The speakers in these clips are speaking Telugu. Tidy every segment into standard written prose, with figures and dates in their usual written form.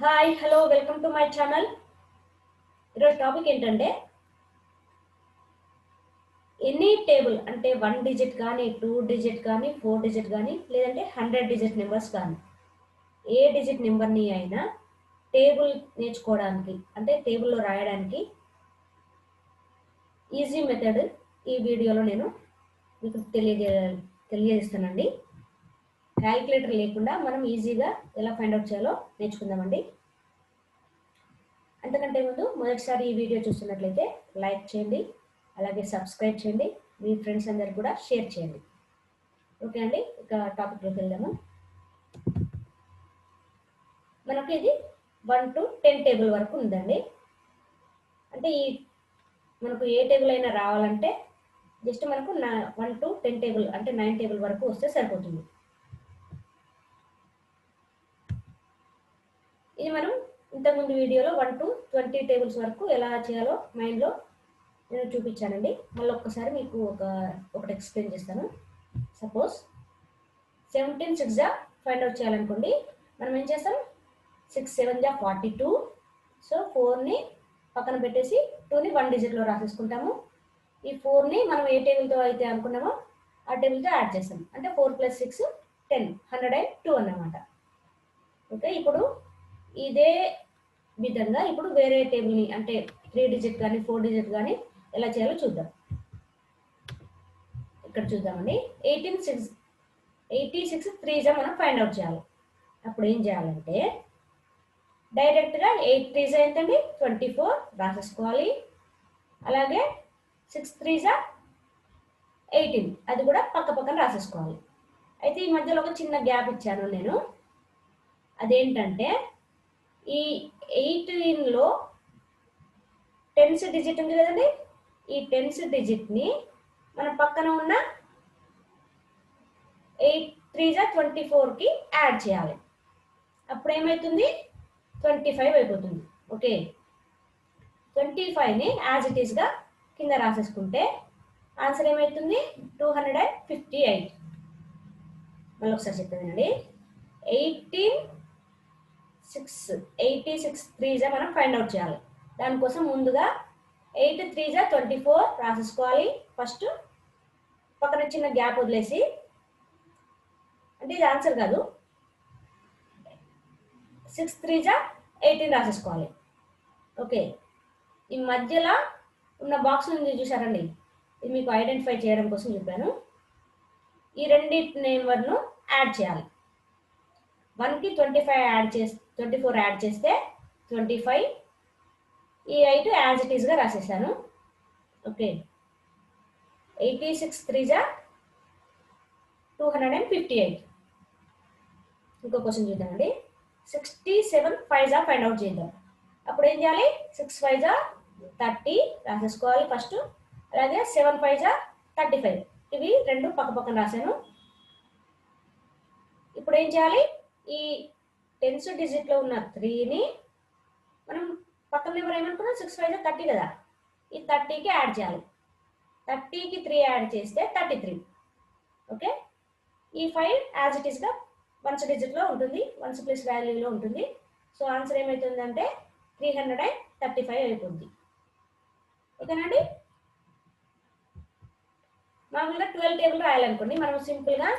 Hi hello welcome to my channel. ఈరోజు టాపిక్ ఏంటంటే ఎనీ టేబుల్ అంటే 1 డిజిట్ కానీ 2 డిజిట్ కానీ 4 డిజిట్ కానీ లేదంటే 100 డిజిట్ నెంబర్స్ కానీ ఏ డిజిట్ నెంబర్ని అయినా టేబుల్ నేర్చుకోవడానికి అంటే టేబుల్లో రాయడానికి ఈజీ మెథడ్ ఈ వీడియోలో నేను మీకు తెలియజేస్తానండి. క్యాలిక్యులేటర్ లేకుండా మనం ఈజీగా ఎలా ఫైండ్ అవుట్ చేయాలో నేర్చుకుందామండి. అంతకంటే ముందు మొదటిసారి ఈ వీడియో చూస్తున్నట్లయితే లైక్ చేయండి, అలాగే సబ్స్క్రైబ్ చేయండి, మీ ఫ్రెండ్స్ అందరికి కూడా షేర్ చేయండి. ఓకే అండి, ఇక టాపిక్లోకి వెళ్దాము. మనకి ఇది 1 to 10 టేబుల్ వరకు ఉందండి. అంటే మనకు ఏ టేబుల్ అయినా రావాలంటే జస్ట్ మనకు 1 to 10 టేబుల్ అంటే 9 టేబుల్ వరకు వస్తే సరిపోతుంది. ఇది మనం ఇంతకుముందు వీడియోలో 1 to 20 టేబుల్స్ వరకు ఎలా చేయాలో మైండ్లో నేను చూపించానండి. మళ్ళీ ఒక్కసారి మీకు ఒకటి ఎక్స్ప్లెయిన్ చేస్తాను. సపోజ్ 17 6 ఫైండ్ అవుట్ చేయాలనుకోండి. మనం ఏం చేస్తాం, 6 7 42. సో 4ని పక్కన పెట్టేసి 2ని 1 డిజిట్లో రాసేసుకుంటాము. ఈ 4ని మనం ఏ టేబుల్తో అయితే అనుకున్నామో ఆ టేబుల్తో యాడ్ చేస్తాం. అంటే 4 + 6 10 102 అన్నమాట. ఓకే, ఇప్పుడు ఇదే విధంగా ఇప్పుడు వేరే టేబుల్ని అంటే 3 డిజిట్ కానీ 4 డిజిట్ కానీ ఎలా చేయాలో చూద్దాం. ఇక్కడ చూద్దామండి. 86 3 మనం ఫైండ్ అవుట్ చేయాలి. అప్పుడు ఏం చేయాలంటే డైరెక్ట్గా 8 3 ఎంతండి 24 రాసేసుకోవాలి. అలాగే 6 3 18 అది కూడా పక్క పక్కన రాసేసుకోవాలి. అయితే ఈ మధ్యలో ఒక చిన్న గ్యాప్ ఇచ్చాను నేను. అదేంటంటే ఈ 18లో 10th డిజిట్ ఉంది కదండి, ఈ 10th డిజిట్ని మన పక్కన ఉన్న 8 3 24కి యాడ్ చేయాలి. అప్పుడు ఏమవుతుంది, 25 అయిపోతుంది. ఓకే, 25ని యాజ్ ఇట్ ఈస్గా కింద రాసేసుకుంటే ఆన్సర్ ఏమవుతుంది 258. మళ్ళీ ఒకసారి చెప్పేదండి. 86 3 మనం ఫైండ్ అవుట్ చేయాలి. దానికోసం ముందుగా 8 3 24 రాసేసుకోవాలి. ఫస్ట్ పక్కన చిన్న గ్యాప్ వదిలేసి, అంటే ఇది ఆన్సర్ కాదు, 6 3 18 రాసేసుకోవాలి. ఓకే, ఈ మధ్యలో ఉన్న బాక్స్ ఉంది చూసారండి, ఇది మీకు ఐడెంటిఫై చేయడం కోసం చెప్పాను. ఈ రెండింటి నెంబర్ను యాడ్ చేయాలి. 1కి 24 యాడ్ చేస్తే 25, ఈ 8 యాజ్ ఇట్ ఈస్గా రాసేసాను. ఓకే, 86 3 258. ఇంకో క్వశ్చన్ చూద్దామండి. 67 5 ఫైండ్ అవుట్ చేద్దాం. అప్పుడు ఏం చేయాలి, 6 5 30 రాసేసుకోవాలి ఫస్ట్. అలాగే 7 5 35. ఇవి రెండు పక్క పక్కన రాశాను. ఇప్పుడు ఏం చేయాలి, ఈ 10th డిజిట్లో ఉన్న 3ని మనం పక్కన నెంబర్ ఏమనుకున్నాం, 6 5 30 కదా, ఈ 30కి యాడ్ చేయాలి. 30కి 3 యాడ్ చేస్తే 33. ఓకే, ఈ 5 యాజ్ ఇట్ ఈస్గా 1th డిజిట్లో ఉంటుంది, 1th ప్లస్ వాల్యూలో ఉంటుంది. సో ఆన్సర్ ఏమవుతుందంటే 335 అయిపోద్ది. ఓకేనండి. మామూలుగా 12 టేబుల్ రాయాలనుకోండి, మనం సింపుల్గా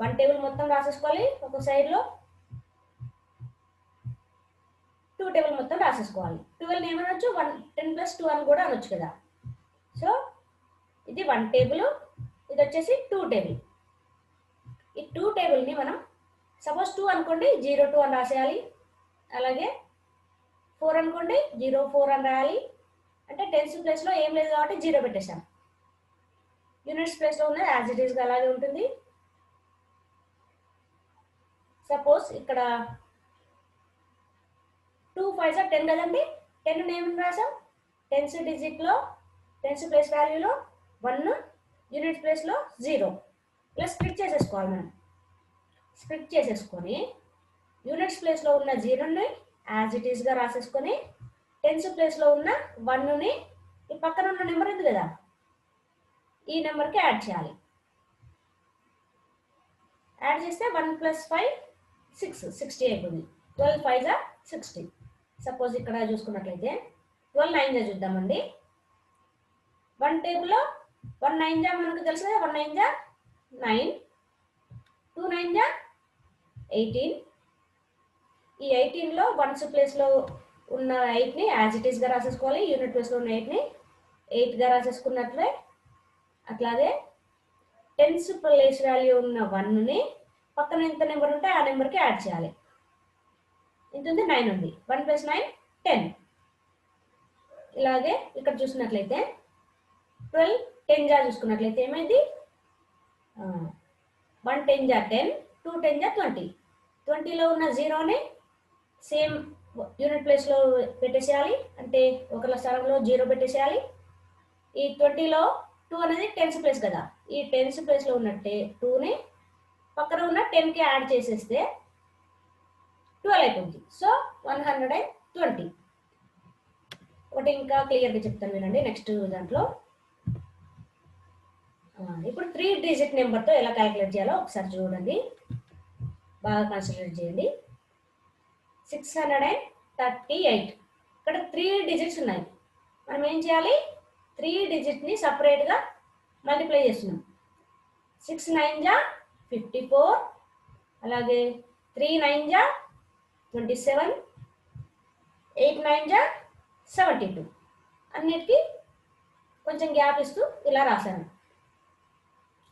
1 టేబుల్ మొత్తం రాసేసుకోవాలి ఒక సైడ్లో, 2 టేబుల్ మొత్తం రాసేసుకోవాలి. 12 ఏమనొచ్చు, 10 + 2 అని కూడా అనొచ్చు కదా. సో ఇది 1 టేబుల్, ఇది వచ్చేసి 2 టేబుల్. ఈ 2 టేబుల్ని మనం సపోజ్ 2 అనుకోండి 02 అని రాసేయాలి. అలాగే 4 అనుకోండి 04 అని రాయాలి. అంటే 10th ప్లేస్లో ఏం లేదు కాబట్టి 0 పెట్టేశాం. యూనిట్స్ ప్లేస్లో ఉన్నది యాజ్ ఇట్ ఈస్గా అలాగే ఉంటుంది. సపోజ్ ఇక్కడ 2 5 10 కదండి, 10 ఏమని రాసాం, 10th డిజిట్లో 10th ప్లేస్ వాల్యూలో 1, యూనిట్ ప్లేస్లో 0 ప్లస్ స్ప్లిట్ చేసేసుకోవాలి. మనం స్ప్లిట్ చేసేసుకొని యూనిట్స్ ప్లేస్లో ఉన్న 0ని యాజ్ ఇట్ ఈస్గా రాసేసుకొని 10th ప్లేస్లో ఉన్న 1ని ఈ పక్కన ఉన్న నెంబర్ ఉంది కదా, ఈ నెంబర్కి యాడ్ చేయాలి. యాడ్ చేస్తే 1 + 5 6 60 అయిపోతుంది. 12 5 60. సపోజ్ ఇక్కడ చూసుకున్నట్లయితే 12 9 చూద్దామండి. 1 టేబుల్లో 1 9 మనకు తెలుసు కదా, 1 9 9, 2 9 18. ఈ 18లో వన్స్ ప్లేస్లో ఉన్న 8ని యాజ్ ఇట్ ఈస్గా రాసేసుకోవాలి. యూనిట్ ప్లేస్లో ఉన్న 8ని 8గా రాసేసుకున్నట్లే. అట్లాగే టెన్స్ ప్లేస్ వాల్యూ ఉన్న 1ని పక్కన ఎంత నెంబర్ ఉంటే ఆ నెంబర్కి యాడ్ చేయాలి. ఎంత ఉంది? 9 ఉంది. 1 + 9 10. ఇలాగే ఇక్కడ చూసినట్లయితే 12 10 చూసుకున్నట్లయితే ఏమైంది? 1 10 10, 2 10 20. 20లో ఉన్న 0ని సేమ్ యూనిట్ ప్లేస్లో పెట్టేసేయాలి, అంటే ఒకళ్ళ స్థానంలో 0 పెట్టేసేయాలి. ఈ 20లో 2 అనేది టెన్స్ ప్లేస్ కదా, ఈ టెన్స్ ప్లేస్లో ఉన్న 2ని పక్కన ఉన్న 10కి యాడ్ చేసేస్తే 12 అయిపోతుంది. సో 120. ఒకటి ఇంకా క్లియర్గా చెప్తాను వినండి. నెక్స్ట్ దాంట్లో ఇప్పుడు 3 డిజిట్ నెంబర్తో ఎలా క్యాలిక్యులేట్ చేయాలో ఒకసారి చూడండి, బాగా కాన్సన్ట్రేట్ చేయండి. 638. ఇక్కడ 3 డిజిట్స్ ఉన్నాయి. మనం ఏం చేయాలి? 3 డిజిట్ని సపరేట్గా మల్టిప్లై చేస్తున్నాం. 6 9 54, అలాగే 3 9 27, 8 9 72. అన్నిటికీ కొంచెం గ్యాప్ ఇస్తూ ఇలా రాశాను.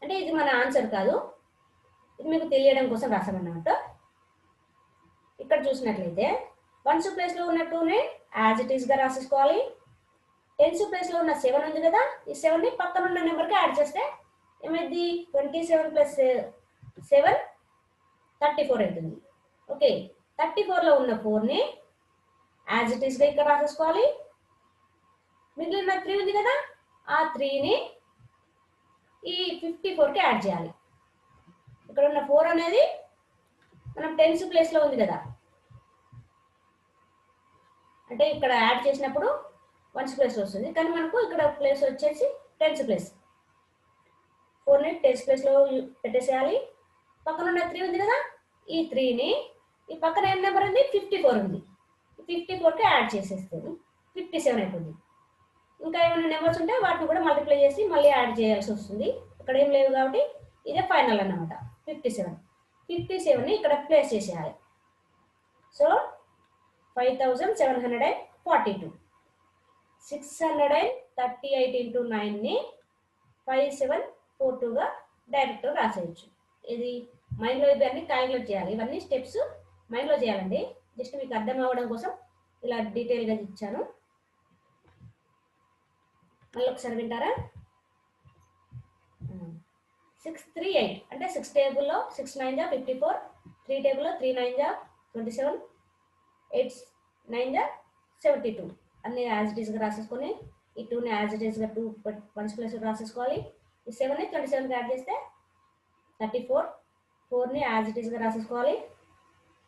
అంటే ఇది మన ఆన్సర్ కాదు, ఇది మీకు తెలియడం కోసం రాసామన్నమాట. ఇక్కడ చూసినట్లయితే వన్స్ ప్లేస్లో ఉన్న 2ని యాజ్ ఇట్ ఈస్గా రాసేసుకోవాలి. టెన్స్ ప్లేస్లో ఉన్న 7 ఉంది కదా, ఈ 7ని పక్కన ఉన్న నెంబర్కి యాడ్ చేస్తే ఏమైంది? 27 + 7 34 అవుతుంది. ఓకే, 34లో ఉన్న 4ని యాజ్ ఇట్ ఈస్గా ఇక్కడ రాసేసుకోవాలి. మిగిలిన 3 ఉంది కదా, ఆ 3ని ఈ 54కి యాడ్ చేయాలి. ఇక్కడ ఉన్న 4 అనేది మనం టెన్స్ ప్లేస్లో ఉంది కదా, అంటే ఇక్కడ యాడ్ చేసినప్పుడు వన్స్ ప్లేస్లో వస్తుంది, కానీ మనకు ఇక్కడ ప్లేస్ వచ్చేసి టెన్స్ ప్లేస్. 4ని టెన్స్ ప్లేస్లో పెట్టేసేయాలి. పక్కన ఉన్న 3 ఉంది కదా, ఈ 3ని ఈ పక్కన ఏం నెంబర్ ఉంది? 54 ఉంది, 54కి యాడ్ చేసేస్తుంది, 57 అయిపోతుంది. ఇంకా ఏమైనా నెంబర్స్ ఉంటే వాటిని కూడా మల్టిప్లై చేసి మళ్ళీ యాడ్ చేయాల్సి వస్తుంది. ఇక్కడ ఏం లేవు కాబట్టి ఇదే ఫైనల్ అన్నమాట. 57ని ఇక్కడ ప్లేస్ చేసేయాలి. సో 5742. 638 ఇంటూ 9ని 5742గా డైరెక్ట్గా రాసేయచ్చు. ఇది మైండ్లో ఇవన్నీ క్యాలిక్యులేట్ చేయాలి. ఇవన్నీ స్టెప్స్ మైండ్లో చేయాలండి. జస్ట్ మీకు అర్థం అవ్వడం కోసం ఇలా డీటెయిల్గా ఇచ్చాను. మళ్ళీ ఒకసారి వింటారా? 638 అంటే 6 టేబుల్లో 6 9 54, 3 టేబుల్లో 3 9 27, 8 9 72. అన్ని యాజ్ ఇట్ ఈస్గా రాసేసుకొని ఈ 2ని యాజ్ ఇట్ ఈస్గా 2 వన్స్ ప్లేస్ రాసేసుకోవాలి. ఈ 7ని 27కి యాడ్ చేస్తే 34. 4ని యాజ్ ఇట్ ఈస్గా రాసేసుకోవాలి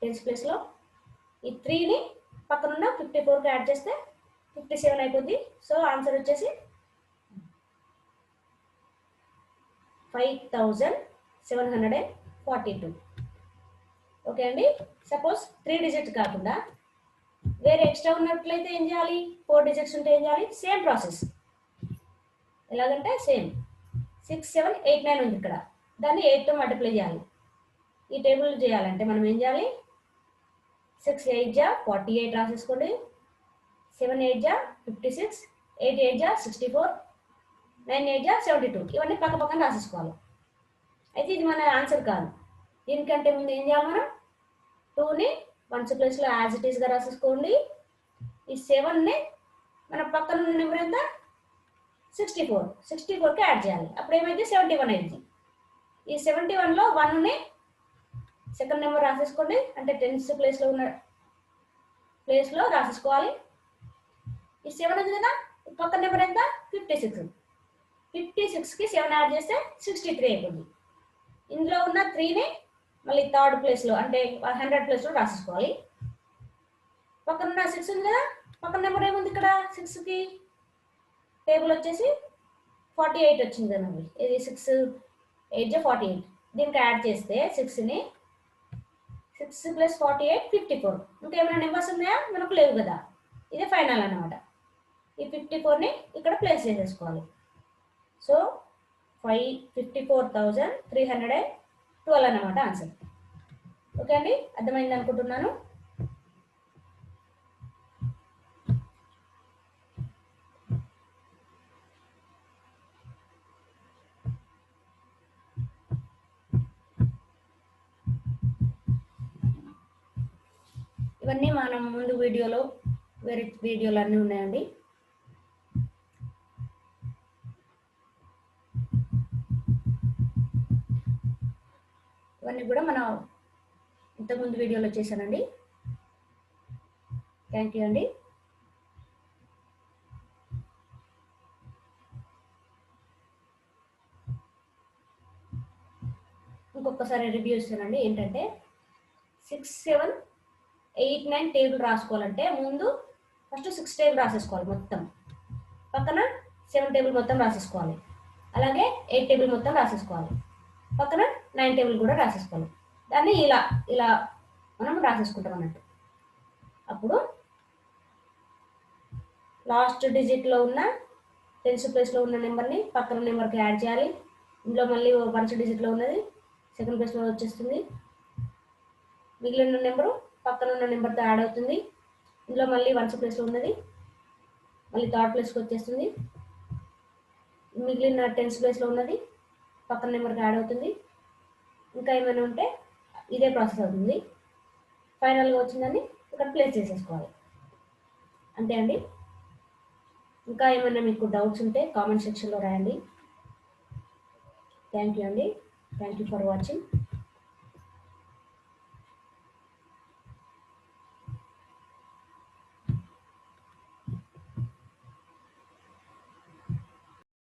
టెన్స్ ప్లేస్లో. ఈ 3ని పక్కనున్న 54కి యాడ్ చేస్తే 57 అయిపోద్ది. సో ఆన్సర్ వచ్చేసి 5742. ఓకే అండి. సపోజ్ 3 డిజిట్స్ కాకుండా వేరే ఎక్స్ట్రా ఉన్నట్లయితే ఏం చేయాలి? 4 డిజిట్స్ ఉంటే ఏం చేయాలి? Same process. ఎలాగంటే సేమ్ 6 7 8 9 ఉంది ఇక్కడ, దాన్ని 8తో మల్టిప్లై చేయాలి. ఈ టేబుల్ చేయాలంటే మనం ఏం చేయాలి? 6 8 48 రాసేసుకోండి, 7 8 56, 8 8 64, 9 8 72. ఇవన్నీ పక్క పక్కన రాసేసుకోవాలి. అయితే ఇది మన ఆన్సర్ కాదు. దీనికంటే ముందు ఏం చేయాలి? మనం 2ని వన్స్ ప్లేస్లో యాజ్ ఇట్ ఈస్గా రాసేసుకోండి. ఈ 7ని మన పక్కన ఉన్న నెంబర్ ఎంత? 64. 64కి యాడ్ చేయాలి. అప్పుడు ఏమైంది? 71 అయింది. ఈ 71లో 1ని సెకండ్ నెంబర్ రాసేసుకోండి, అంటే టెన్స్ ప్లేస్లో ఉన్న ప్లేస్లో రాసేసుకోవాలి. ఈ 7 ఉంది కదా, పక్కన నెంబర్ ఎంత? 56. 56కి 7 యాడ్ చేస్తే 63 అయిపోయింది. ఇందులో ఉన్న 3ని మళ్ళీ థర్డ్ ప్లేస్లో అంటే 100 ప్లేస్లో రాసేసుకోవాలి. పక్కన 6 ఉంది కదా, పక్కన నెంబర్ ఏముంది ఇక్కడ? 6కి టేబుల్ వచ్చేసి 48 వచ్చింది కదండి. ఇది 6 8 48. దీనికి యాడ్ చేస్తే 6ని 6 + 48 54. ఇంకా ఏమైనా నెంబర్స్ ఉన్నాయా? మనకు లేవు కదా, ఇదే ఫైనల్ అన్నమాట. ఈ 54ని ఇక్కడ ప్లేస్ చేసేసుకోవాలి. సో 54,312 అన్నమాట ఆన్సర్. ఓకే అండి, అర్థమైంది అనుకుంటున్నాను. ఇవన్నీ మనం ముందు వీడియోలో వేరే వీడియోలు అన్నీ ఉన్నాయండి. ఇవన్నీ కూడా మనం ఇంతకుముందు వీడియోలో చేశానండి. థ్యాంక్ యూ అండి. ఇంకొకసారి రివ్యూ ఇస్తానండి. ఏంటంటే 6, 7, 8, 9 టేబుల్ రాసుకోవాలంటే ముందు ఫస్ట్ 6 టేబుల్ రాసేసుకోవాలి మొత్తం, పక్కన 7 టేబుల్ మొత్తం రాసేసుకోవాలి, అలాగే 8 టేబుల్ మొత్తం రాసేసుకోవాలి, పక్కన 9 టేబుల్ కూడా రాసేసుకోవాలి. దాన్ని ఇలా ఇలా మనం రాసేసుకుంటాం అన్నట్టు. అప్పుడు లాస్ట్ డిజిట్లో ఉన్న టెన్స్ ప్లేస్లో ఉన్న నెంబర్ని పక్కన నెంబర్కి యాడ్ చేయాలి. ఇందులో మళ్ళీ వన్స్ డిజిట్లో ఉన్నది సెకండ్ ప్లేస్లో వచ్చేస్తుంది. మిగిలిన నెంబరు పక్కన ఉన్న నెంబర్తో యాడ్ అవుతుంది. ఇందులో మళ్ళీ వన్స్ ప్లేస్లో ఉన్నది మళ్ళీ థర్డ్ ప్లేస్కి వచ్చేస్తుంది. మిగిలిన టెన్స్ ప్లేస్లో ఉన్నది పక్కన నెంబర్కి యాడ్ అవుతుంది. ఇంకా ఏమైనా ఉంటే ఇదే ప్రాసెస్ అవుతుంది. ఫైనల్గా వచ్చిందని ఇక్కడ ప్లేస్ చేసేసుకోవాలి. అంతే అండి. ఇంకా ఏమైనా మీకు డౌట్స్ ఉంటే కామెంట్ సెక్షన్లో రాయండి. థ్యాంక్ యూ అండి. Thank you for watching.